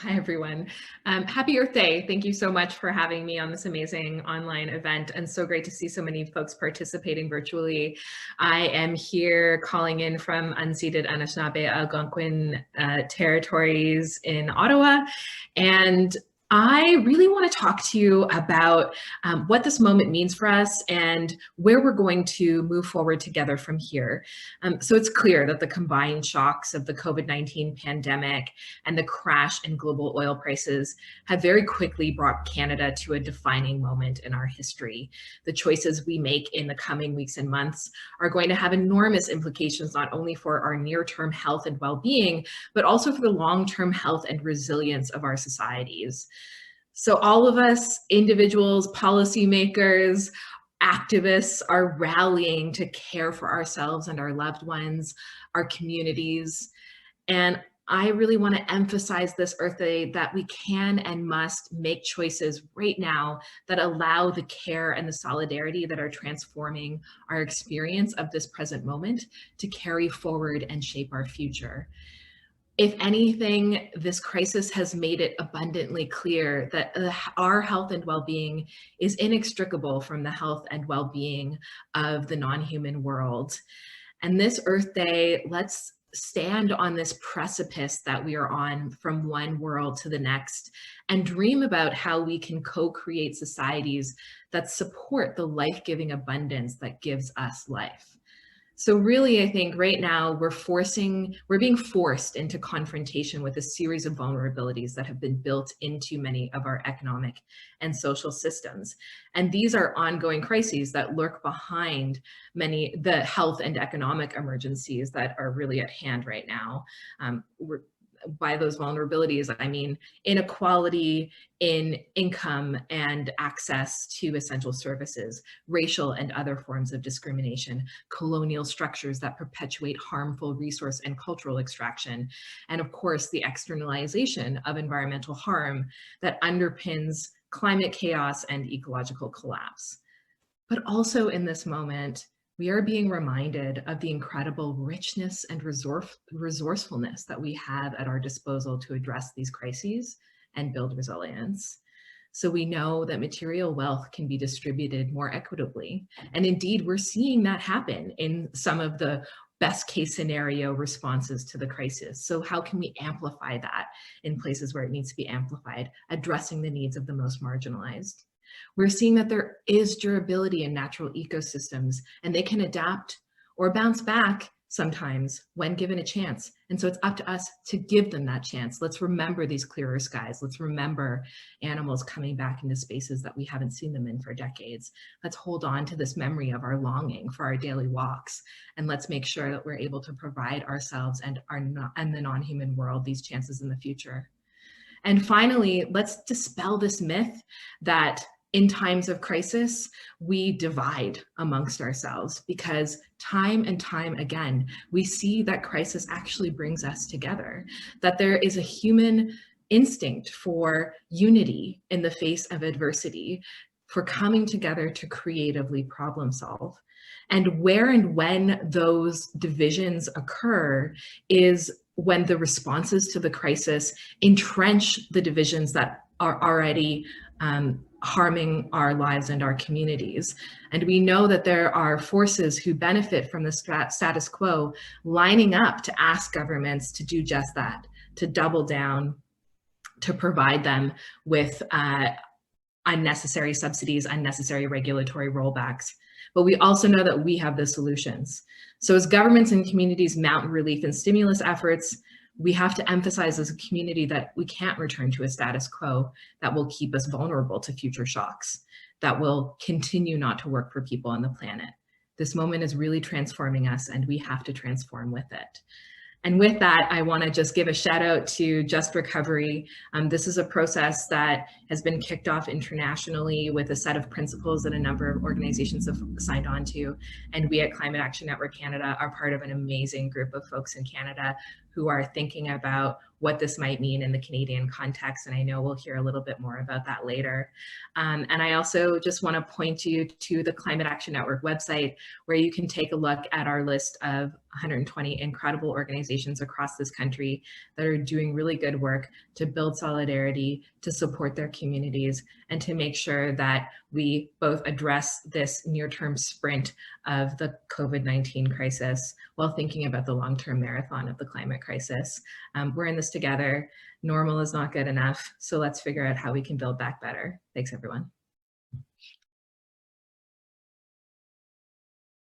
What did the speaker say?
Hi, everyone. Happy Earth Day. Thank you so much for having me on this amazing online event, and so great to see so many folks participating virtually. I am here calling in from unceded Anishinaabe Algonquin territories in Ottawa, and I really want to talk to you about what this moment means for us and where we're going to move forward together from here. So it's clear that the combined shocks of the COVID-19 pandemic and the crash in global oil prices have very quickly brought Canada to a defining moment in our history. The choices we make in the coming weeks and months are going to have enormous implications, not only for our near-term health and well-being, but also for the long-term health and resilience of our societies. So all of us, individuals, policymakers, activists, are rallying to care for ourselves and our loved ones, our communities. And I really want to emphasize this Earth Day that we can and must make choices right now that allow the care and the solidarity that are transforming our experience of this present moment to carry forward and shape our future. If anything, this crisis has made it abundantly clear that our health and well-being is inextricable from the health and well-being of the non-human world. And this Earth Day, let's stand on this precipice that we are on from one world to the next and dream about how we can co-create societies that support the life-giving abundance that gives us life. So really, I think right now we're being forced into confrontation with a series of vulnerabilities that have been built into many of our economic and social systems. And these are ongoing crises that lurk behind the health and economic emergencies that are really at hand right now. By those vulnerabilities, I mean inequality in income and access to essential services, racial and other forms of discrimination, colonial structures that perpetuate harmful resource and cultural extraction, and of course, the externalization of environmental harm that underpins climate chaos and ecological collapse. But also in this moment, we are being reminded of the incredible richness and resourcefulness that we have at our disposal to address these crises and build resilience. So we know that material wealth can be distributed more equitably. And indeed, we're seeing that happen in some of the best case scenario responses to the crisis. So how can we amplify that in places where it needs to be amplified, addressing the needs of the most marginalized? We're seeing that there is durability in natural ecosystems, and they can adapt or bounce back sometimes when given a chance. And so it's up to us to give them that chance. Let's remember these clearer skies. Let's remember animals coming back into spaces that we haven't seen them in for decades. Let's hold on to this memory of our longing for our daily walks. And let's make sure that we're able to provide ourselves and the non-human world these chances in the future. And finally, let's dispel this myth that in times of crisis, we divide amongst ourselves, because time and time again, we see that crisis actually brings us together, that there is a human instinct for unity in the face of adversity, for coming together to creatively problem solve. And where and when those divisions occur is when the responses to the crisis entrench the divisions that are already harming our lives and our communities. And we know that there are forces who benefit from the status quo lining up to ask governments to do just that, to double down, to provide them with unnecessary subsidies, unnecessary regulatory rollbacks. But we also know that we have the solutions. So as governments and communities mount relief and stimulus efforts, we have to emphasize as a community that we can't return to a status quo that will keep us vulnerable to future shocks, that will continue not to work for people on the planet. This moment is really transforming us, and we have to transform with it. And with that, I want to just give a shout out to Just Recovery. This is a process that has been kicked off internationally with a set of principles that a number of organizations have signed on to. And we at Climate Action Network Canada are part of an amazing group of folks in Canada who are thinking about what this might mean in the Canadian context. And I know we'll hear a little bit more about that later. And I also just want to point you to the Climate Action Network website, where you can take a look at our list of 120 incredible organizations across this country that are doing really good work to build solidarity, to support their communities, and to make sure that we both address this near-term sprint of the COVID-19 crisis while thinking about the long-term marathon of the climate crisis. We're in this together. Normal is not good enough, so let's figure out how we can build back better. Thanks, everyone.